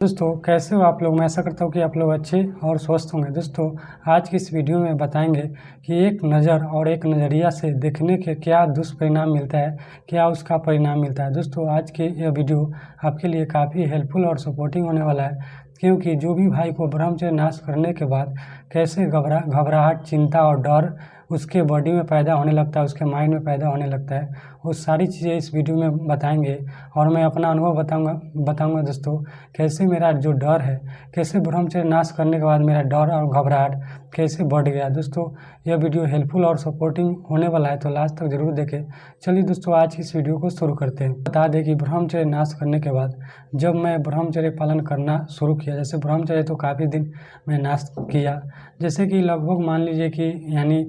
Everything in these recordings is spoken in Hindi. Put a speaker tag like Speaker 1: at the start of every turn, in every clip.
Speaker 1: दोस्तों कैसे हो आप लोग। मैं आशा करता हूँ कि आप लोग अच्छे और स्वस्थ होंगे। दोस्तों आज की इस वीडियो में बताएंगे कि एक नज़र और एक नज़रिया से देखने के क्या दुष्परिणाम मिलता है, क्या उसका परिणाम मिलता है। दोस्तों आज की यह वीडियो आपके लिए काफ़ी हेल्पफुल और सपोर्टिंग होने वाला है, क्योंकि जो भी भाई को ब्रह्मचर्य नाश करने के बाद कैसे घबराहट, चिंता और डर उसके बॉडी में पैदा होने लगता है, उसके माइंड में पैदा होने लगता है, वो सारी चीज़ें इस वीडियो में बताएंगे। और मैं अपना अनुभव बताऊंगा दोस्तों, कैसे मेरा जो डर है, कैसे ब्रह्मचर्य नाश करने के बाद मेरा डर और घबराहट कैसे बढ़ गया। दोस्तों यह वीडियो हेल्पफुल और सपोर्टिंग होने वाला है, तो लास्ट तक जरूर देखें। चलिए दोस्तों आज की इस वीडियो को शुरू करते हैं। बता दें कि ब्रह्मचर्य नाश करने के बाद जब मैं ब्रह्मचर्य पालन करना शुरू किया, जैसे ब्रह्मचर्य तो काफ़ी दिन मैं नाश किया, जैसे कि लगभग मान लीजिए कि यानी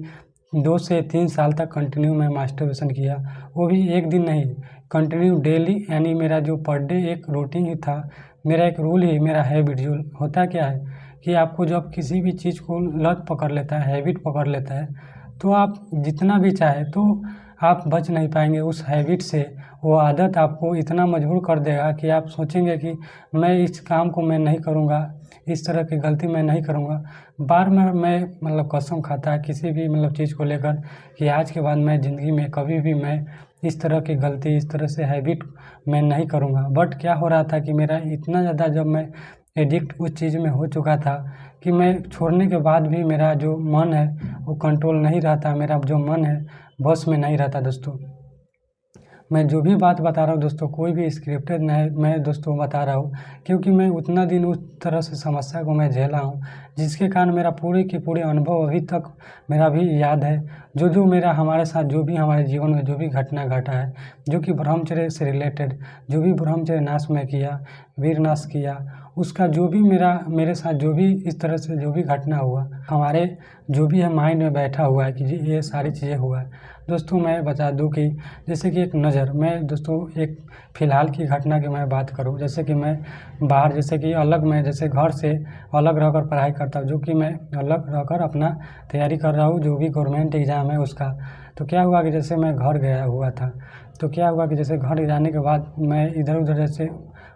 Speaker 1: 2 से 3 साल तक कंटिन्यू मैं मास्टरबेशन किया, वो भी एक दिन नहीं, कंटिन्यू डेली। यानी मेरा जो पर डे एक रूटीन ही था, मेरा एक रूल ही, मेरा हैबिट। जो होता क्या है कि आपको जब किसी भी चीज़ को लत पकड़ लेता है, हैबिट पकड़ लेता है, तो आप जितना भी चाहे तो आप बच नहीं पाएंगे उस हैबिट से। वो आदत आपको इतना मजबूर कर देगा कि आप सोचेंगे कि मैं इस काम को मैं नहीं करूँगा, इस तरह की गलती मैं नहीं करूँगा। बार बार मैं मतलब कसम खाता किसी भी मतलब चीज़ को लेकर कि आज के बाद मैं ज़िंदगी में कभी भी मैं इस तरह की गलती, इस तरह से हैबिट मैं नहीं करूँगा। बट क्या हो रहा था कि मेरा इतना ज़्यादा जब मैं एडिक्ट उस चीज़ में हो चुका था कि मैं छोड़ने के बाद भी मेरा जो मन है वो कंट्रोल नहीं रहता, मेरा जो मन है बस में नहीं रहता। दोस्तों मैं जो भी बात बता रहा हूँ दोस्तों, कोई भी स्क्रिप्टेड नहीं है, मैं दोस्तों बता रहा हूँ क्योंकि मैं उतना दिन उस तरह से समस्या को मैं झेला हूँ, जिसके कारण मेरा पूरे के पूरे अनुभव अभी तक मेरा भी याद है। जो मेरा हमारे साथ जो भी हमारे जीवन में जो भी घटना घटा है, जो कि ब्रह्मचर्य से रिलेटेड, जो भी ब्रह्मचर्य नाश में किया, वीर नाश किया, उसका जो भी मेरे साथ जो भी इस तरह से जो भी घटना हुआ, हमारे जो भी है माइंड में बैठा हुआ है कि ये सारी चीज़ें हुआ है। दोस्तों मैं बता दूं कि जैसे कि एक नज़र, मैं दोस्तों एक फ़िलहाल की घटना की मैं बात करूं, जैसे कि मैं बाहर, जैसे कि अलग, मैं जैसे घर से अलग रहकर पढ़ाई करता हूं, जो कि मैं अलग रहकर अपना तैयारी कर रहा हूं जो भी गवर्नमेंट एग्ज़ाम है उसका। तो क्या हुआ कि जैसे मैं घर गया हुआ था, तो क्या हुआ कि जैसे घर जाने के बाद मैं इधर उधर, जैसे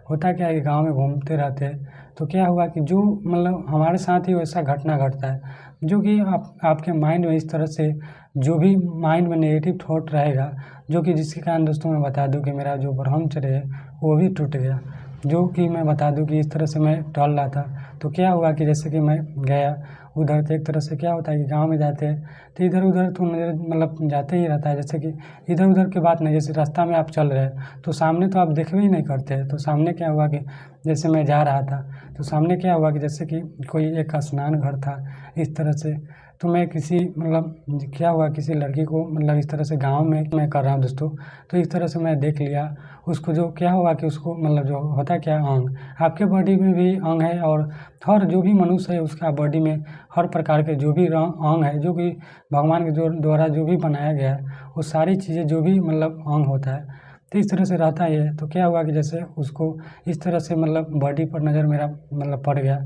Speaker 1: होता क्या है कि गाँव में घूमते रहते हैं, तो क्या हुआ कि जो मतलब हमारे साथ ही वैसा घटना घटता है, जो कि आपके माइंड में इस तरह से जो भी माइंड में नेगेटिव थॉट रहेगा, जो कि जिसके कारण दोस्तों मैं बता दूं कि मेरा जो ब्रह्मचर्य है वो भी टूट गया। जो कि मैं बता दूं कि इस तरह से मैं टल रहा था, तो क्या हुआ कि जैसे कि मैं गया उधर, तो एक तरह से क्या होता है कि गांव में जाते हैं तो इधर उधर तो नजर मतलब जाते ही रहता है। जैसे कि इधर उधर की बात नहीं, जैसे रास्ता में आप चल रहे हैं तो सामने तो आप देखते ही नहीं करते हैं। तो सामने क्या हुआ कि जैसे मैं जा रहा था तो सामने क्या हुआ कि जैसे कि कोई एक स्नान घर था इस तरह से, तो मैं किसी मतलब क्या हुआ किसी लड़की को मतलब इस तरह से गाँव में मैं कर रहा हूँ दोस्तों, तो इस तरह से मैं देख लिया उसको। जो क्या हुआ कि उसको मतलब जो होता क्या अंग, आपके बॉडी में भी अंग है और हर जो भी मनुष्य है उसका बॉडी में हर प्रकार के जो भी अंग है, जो कि भगवान के जो द्वारा जो भी बनाया गया है, वो सारी चीज़ें जो भी मतलब अंग होता है तो इस तरह से रहता ही है। तो क्या हुआ कि जैसे उसको इस तरह से मतलब बॉडी पर नज़र मेरा मतलब पड़ गया,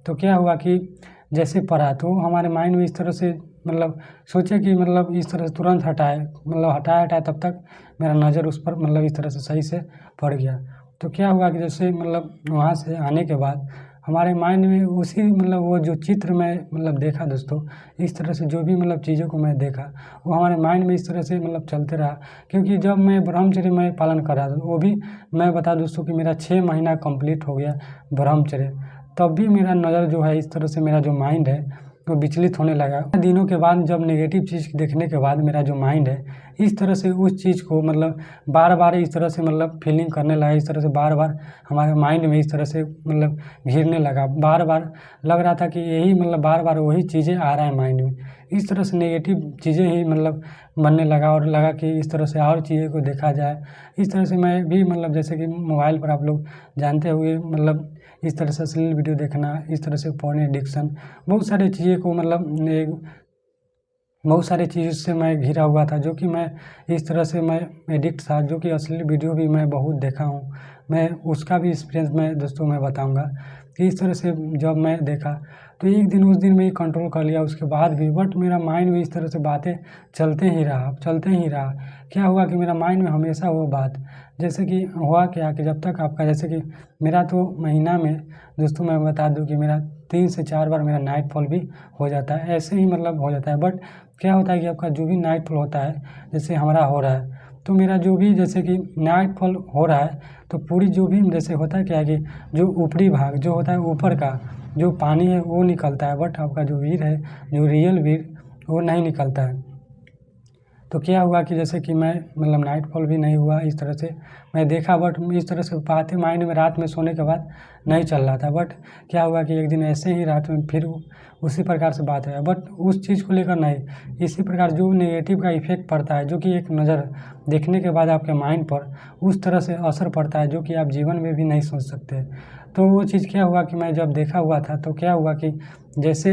Speaker 1: तो क्या हुआ कि जैसे पड़ा तो हमारे माइंड में इस तरह से मतलब सोचे कि मतलब इस तरह से तुरंत हटाए, मतलब हटाया तब तक मेरा नज़र उस पर मतलब इस तरह से सही से पड़ गया। तो क्या हुआ कि जैसे मतलब वहाँ से आने के बाद हमारे माइंड में उसी मतलब वो जो चित्र मैं मतलब देखा दोस्तों, इस तरह से जो भी मतलब चीज़ों को मैं देखा वो हमारे माइंड में इस तरह से मतलब चलते रहा। क्योंकि जब मैं ब्रह्मचर्य में पालन कर रहा था, वो भी मैं बता दोस्तों कि मेरा 6 महीना कंप्लीट हो गया ब्रह्मचर्य, तब भी मेरा नज़र जो है इस तरह से, मेरा जो माइंड है वो विचलित होने लगा। दिनों के बाद जब नेगेटिव चीज़ देखने के बाद मेरा जो माइंड है इस तरह से उस चीज़ को मतलब बार बार इस तरह से मतलब फीलिंग करने लगा, इस तरह से बार बार हमारे माइंड में इस तरह से मतलब घिरने लगा। बार बार लग रहा था कि यही मतलब बार बार वही चीज़ें आ रहा है माइंड में, इस तरह से नेगेटिव चीज़ें ही मतलब बनने लगा। और लगा कि इस तरह से और चीज़ों को देखा जाए। इस तरह से मैं भी मतलब जैसे कि मोबाइल पर आप लोग जानते हुए मतलब इस तरह से अश्लील वीडियो देखना, इस तरह से पोर्न एडिक्शन, बहुत सारी चीज़ें को मतलब बहुत सारी चीज़ से मैं घिरा हुआ था, जो कि मैं इस तरह से मैं एडिक्ट था, जो कि अश्लील वीडियो भी मैं बहुत देखा हूँ, मैं उसका भी एक्सपीरियंस मैं दोस्तों मैं बताऊंगा कि इस तरह से जब मैं देखा तो एक दिन उस दिन में ही कंट्रोल कर लिया, उसके बाद भी बट मेरा माइंड में इस तरह से बातें चलते ही रहा। क्या हुआ कि मेरा माइंड में हमेशा वो बात, जैसे कि हुआ क्या कि जब तक आपका, जैसे कि मेरा तो महीना में दोस्तों मैं बता दूं कि मेरा 3 से 4 बार मेरा नाइट फॉल भी हो जाता है, ऐसे ही मतलब हो जाता है। बट क्या होता है कि आपका जो भी नाइट फॉल होता है, जैसे हमारा हो रहा है, तो मेरा जो भी जैसे कि नाइट फॉल हो रहा है तो पूरी जो भी जैसे होता है क्या है कि जो ऊपरी भाग जो होता है ऊपर का जो पानी है वो निकलता है, बट आपका जो वीर है, जो रियल वीर, वो नहीं निकलता है। तो क्या हुआ कि जैसे कि मैं मतलब नाइट फॉल भी नहीं हुआ, इस तरह से मैं देखा, बट इस तरह से बातें माइंड में रात में सोने के बाद नहीं चल रहा था। बट क्या हुआ कि एक दिन ऐसे ही रात में फिर उसी प्रकार से बात है, बट उस चीज़ को लेकर नहीं, इसी प्रकार जो नेगेटिव का इफेक्ट पड़ता है, जो कि एक नज़र देखने के बाद आपके माइंड पर उस तरह से असर पड़ता है जो कि आप जीवन में भी नहीं सोच सकते। तो वो चीज़ क्या हुआ कि मैं जब देखा हुआ था तो क्या हुआ कि जैसे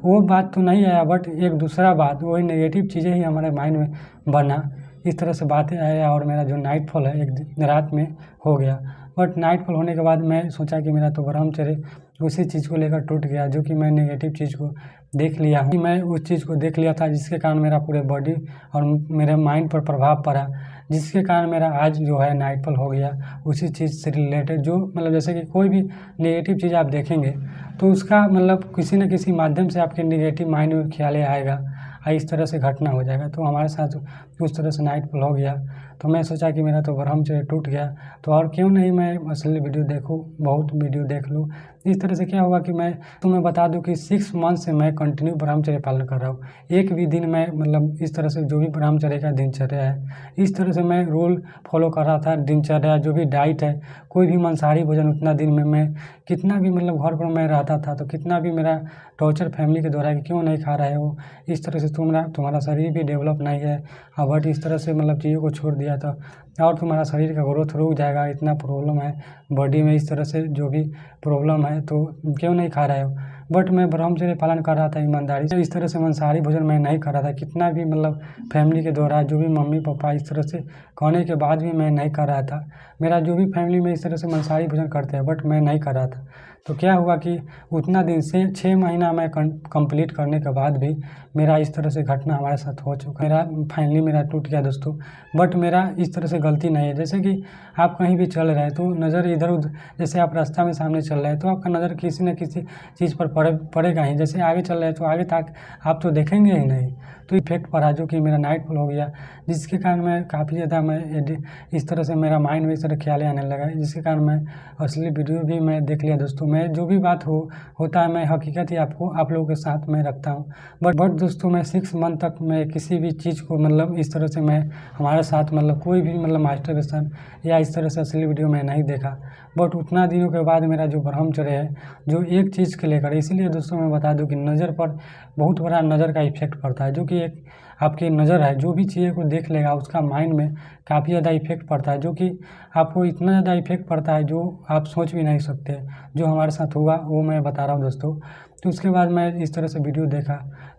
Speaker 1: वो बात तो नहीं आया, बट एक दूसरा बात, वही नेगेटिव चीज़ें ही हमारे माइंड में बना, इस तरह से बातें आया और मेरा जो नाइट फॉल है एक दिन रात में हो गया। बट नाइट फॉल होने के बाद मैं सोचा कि मेरा तो ब्रह्मचर्य उसी चीज़ को लेकर टूट गया, जो कि मैं नेगेटिव चीज़ को देख लिया हूँ। मैं उस चीज़ को देख लिया था जिसके कारण मेरा पूरे बॉडी और मेरे माइंड पर प्रभाव पड़ा, जिसके कारण मेरा आज जो है नाइट फॉल हो गया। उसी चीज़ से रिलेटेड जो मतलब जैसे कि कोई भी नेगेटिव चीज़ आप देखेंगे तो उसका मतलब किसी न किसी माध्यम से आपके नेगेटिव माइंड में ख्याल आएगा, इस तरह से घटना हो जाएगा। तो हमारे साथ उस तरह से नाइट फॉल हो गया, तो मैं सोचा कि मेरा तो ब्रह्मचर्य टूट गया, तो और क्यों नहीं मैं असली वीडियो देखूँ, बहुत वीडियो देख लूँ। इस तरह से क्या हुआ कि मैं तुम्हें बता दूं कि 6 मंथ से मैं कंटिन्यू ब्रह्मचर्य पालन कर रहा हूँ। एक भी दिन मैं मतलब इस तरह से जो भी ब्रह्मचर्य का दिनचर्या है, इस तरह से मैं रूल फॉलो कर रहा था। दिनचर्या जो भी डाइट है, कोई भी मांसाहारी भोजन उतना दिन में मैं कितना भी मतलब घर पर मैं रहता था तो कितना भी मेरा टॉर्चर फैमिली के द्वारा कि क्यों नहीं खा रहे हो, इस तरह से तुम्हारा शरीर भी डेवलप नहीं है, बट इस तरह से मतलब चीज़ों को छोड़ दिया था और तुम्हारा शरीर का ग्रोथ रुक जाएगा, इतना प्रॉब्लम है बॉडी में, इस तरह से जो भी प्रॉब्लम है तो क्यों नहीं खा रहे हो। बट मैं ब्रह्मचर्य पालन कर रहा था ईमानदारी से, इस तरह से मांसाहारी भोजन मैं नहीं कर रहा था। कितना भी मतलब फैमिली के द्वारा जो भी मम्मी पापा इस तरह से कहने के बाद भी मैं नहीं कर रहा था। मेरा जो भी फैमिली में इस तरह से मांसाहारी भोजन करते हैं, बट मैं नहीं कर रहा था। तो क्या हुआ कि उतना दिन से 6 महीना मैं कंप्लीट करने के बाद भी मेरा इस तरह से घटना हमारे साथ हो चुका है। मेरा फाइनली मेरा टूट गया दोस्तों। बट मेरा इस तरह से गलती नहीं है, जैसे कि आप कहीं भी चल रहे हैं तो नज़र इधर उधर, जैसे आप रास्ता में सामने चल रहे हैं तो आपका नज़र किसी न किसी चीज़ पर पड़ेगा ही। जैसे आगे चल रहे हैं तो आगे तक आप तो देखेंगे ही नहीं, तो इफेक्ट पड़ा जो कि मेरा नाइट फॉल हो गया, जिसके कारण मैं काफ़ी ज़्यादा मैं इस तरह से मेरा माइंड में इस तरह ख्याल आने लगा, जिसके कारण मैं असली वीडियो भी मैं देख लिया दोस्तों। मैं जो भी बात होता है मैं हकीकत ही आप लोगों के साथ में रखता हूँ। बट दोस्तों मैं 6 मंथ तक मैं किसी भी चीज़ को मतलब इस तरह से मैं हमारे साथ मतलब कोई भी मतलब मास्टरबेशन या इस तरह से असली वीडियो मैं नहीं देखा। बट उतना दिनों के बाद मेरा जो ब्रह्मचर्य है जो एक चीज़ के लेकर, इसीलिए दोस्तों मैं बता दूं कि नज़र पर बहुत बड़ा नज़र का इफेक्ट पड़ता है, जो कि एक आपकी नज़र है जो भी चीज़ें को देख लेगा उसका माइंड में काफ़ी ज़्यादा इफेक्ट पड़ता है, जो कि आपको इतना ज़्यादा इफेक्ट पड़ता है जो आप सोच भी नहीं सकते। जो हमारे साथ हुआ वो मैं बता रहा हूँ दोस्तों। तो उसके बाद मैं इस तरह से वीडियो देखा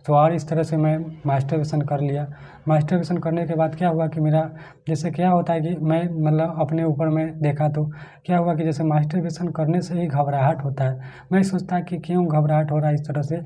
Speaker 1: तो और इस तरह से मैं मास्टरबेशन कर लिया। मास्टरबेशन करने के बाद क्या हुआ कि मेरा जैसे क्या होता है कि मैं मतलब अपने ऊपर में देखा तो क्या हुआ कि जैसे मास्टरबेशन करने से ही घबराहट होता है। मैं सोचता कि क्यों घबराहट हो रहा है इस तरह से,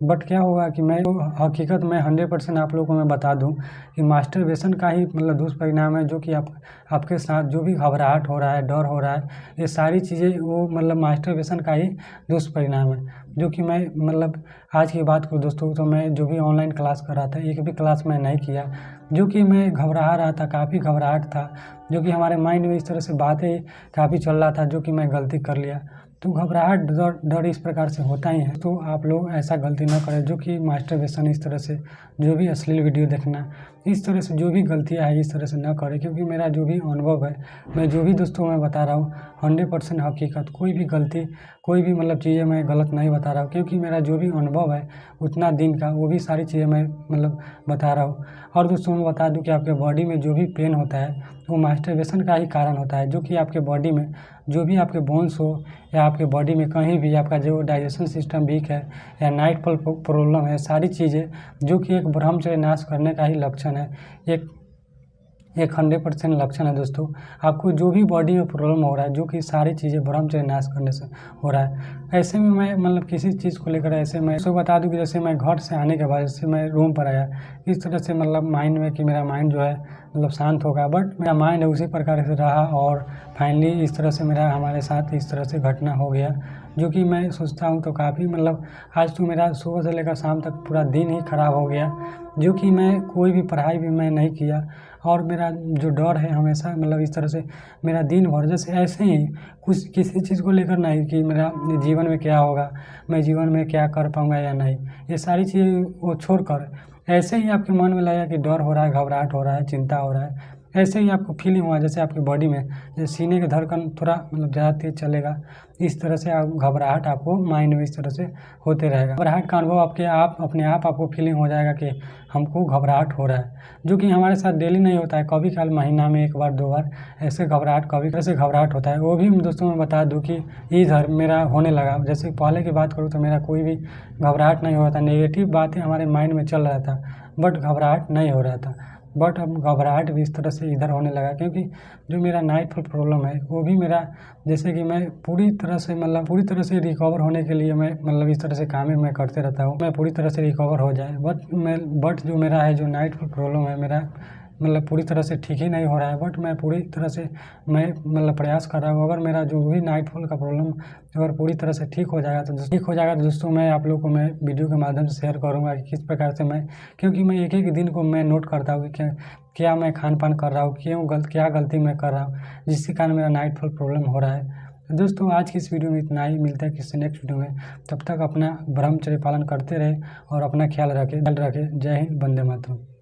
Speaker 1: बट क्या हुआ कि मैं हकीकत में 100% आप लोगों को मैं बता दूं कि मास्टरबेशन का ही मतलब दुष्परिणाम है, जो कि आपके साथ जो भी घबराहट हो रहा है, डर हो रहा है, ये सारी चीज़ें वो मतलब मास्टरबेशन का ही दुष्परिणाम है। जो कि मैं मतलब आज की बात को दोस्तों, तो मैं जो भी ऑनलाइन क्लास कर रहा था एक भी क्लास मैं नहीं किया, जो कि मैं घबरा रहा था, काफ़ी घबराहट था, जो कि हमारे माइंड में इस तरह से बातें काफ़ी चल रहा था, जो कि मैं गलती कर लिया। तो घबराहट डर इस प्रकार से होता ही है, तो आप लोग ऐसा गलती ना करें जो कि मास्टरबेशन इस तरह से जो भी अश्लील वीडियो देखना, इस तरह से जो भी गलतियाँ है इस तरह से ना करें। क्योंकि मेरा जो भी अनुभव है, मैं जो भी दोस्तों मैं बता रहा हूँ 100% हकीकत, कोई भी गलती कोई भी मतलब चीज़ें मैं गलत नहीं बता रहा हूँ। क्योंकि मेरा जो भी अनुभव है उतना दिन का, वो भी सारी चीज़ें मैं मतलब बता रहा हूँ। और दोस्तों मैं बता दूँ कि आपके बॉडी में जो भी पेन होता है वो मास्टरबेशन का ही कारण होता है, जो कि आपके बॉडी में जो भी आपके बोन्स हो या आपके बॉडी में कहीं भी आपका जो डाइजेशन सिस्टम वीक है या नाइट फॉल प्रॉब्लम है, सारी चीज़ें जो कि एक ब्रह्मचर्य नाश करने का ही लक्षण है। एक 100% लक्षण है दोस्तों। आपको जो भी बॉडी में प्रॉब्लम हो रहा है, जो कि सारी चीज़ें ब्रह्मचर्य नाश करने से हो रहा है, ऐसे में मैं मतलब किसी चीज़ को लेकर ऐसे मैं उसको बता दूं कि जैसे मैं घर से आने के बाद जैसे मैं रूम पर आया, इस तरह से मतलब माइंड में कि मेरा माइंड जो है मतलब शांत होगा, बट मेरा माइंड उसी प्रकार से रहा और फाइनली इस तरह से मेरा हमारे साथ इस तरह से घटना हो गया, जो कि मैं सोचता हूँ तो काफ़ी मतलब आज तो मेरा सुबह से लेकर शाम तक पूरा दिन ही ख़राब हो गया, जो कि मैं कोई भी पढ़ाई भी मैं नहीं किया और मेरा जो डर है हमेशा मतलब इस तरह से मेरा दिन भर जैसे ऐसे ही कुछ किसी चीज़ को लेकर नहीं कि मेरा जीवन में क्या होगा, मैं जीवन में क्या कर पाऊँगा या नहीं, ये सारी चीज़ें वो छोड़कर ऐसे ही आपके मन में लगा कि डर हो रहा है, घबराहट हो रहा है, चिंता हो रहा है, ऐसे ही आपको फीलिंग हुआ जैसे आपकी बॉडी में जैसे सीने का धड़कन थोड़ा मतलब ज़्यादा तेज चलेगा, इस तरह से आप घबराहट आपको माइंड में इस तरह से होते रहेगा। घबराहट का अनुभव आपके आप अपने आप आपको फीलिंग हो जाएगा कि हमको घबराहट हो रहा है, जो कि हमारे साथ डेली नहीं होता है, कभी कभार महीना में 1 बार 2 बार ऐसे घबराहट कभी ऐसे घबराहट होता है। वो भी दोस्तों मैं बता दूँ कि इधर मेरा होने लगा, जैसे पहले की बात करूँ तो मेरा कोई भी घबराहट नहीं होता, नेगेटिव बातें हमारे माइंड में चल रहा था बट घबराहट नहीं हो रहा था, बट अब घबराहट भी इस तरह से इधर होने लगा क्योंकि जो मेरा नाइटफॉल प्रॉब्लम है वो भी मेरा जैसे कि मैं पूरी तरह से रिकवर होने के लिए मैं मतलब इस तरह से काम ही मैं करते रहता हूँ, मैं पूरी तरह से रिकवर हो जाए, बट जो मेरा है जो नाइटफॉल प्रॉब्लम है मेरा मतलब पूरी तरह से ठीक ही नहीं हो रहा है, बट मैं पूरी तरह से मैं मतलब प्रयास कर रहा हूँ। अगर मेरा जो भी नाइटफॉल का प्रॉब्लम अगर पूरी तरह से ठीक हो जाएगा तो दोस्तों मैं आप लोगों को मैं वीडियो के माध्यम से शेयर करूँगा कि किस प्रकार से मैं, क्योंकि मैं एक एक दिन को मैं नोट करता हूँ कि क्या मैं खान पान कर रहा हूँ, क्या गलती मैं कर रहा हूँ जिसके कारण मेरा नाइटफॉल प्रॉब्लम हो रहा है। तो दोस्तों आज की इस वीडियो में इतना ही, मिलता है किसी नेक्स्ट वीडियो में, तब तक अपना ब्रह्मचर्य पालन करते रहे और अपना ख्याल रखें। जय हिंद, वंदे मातरम।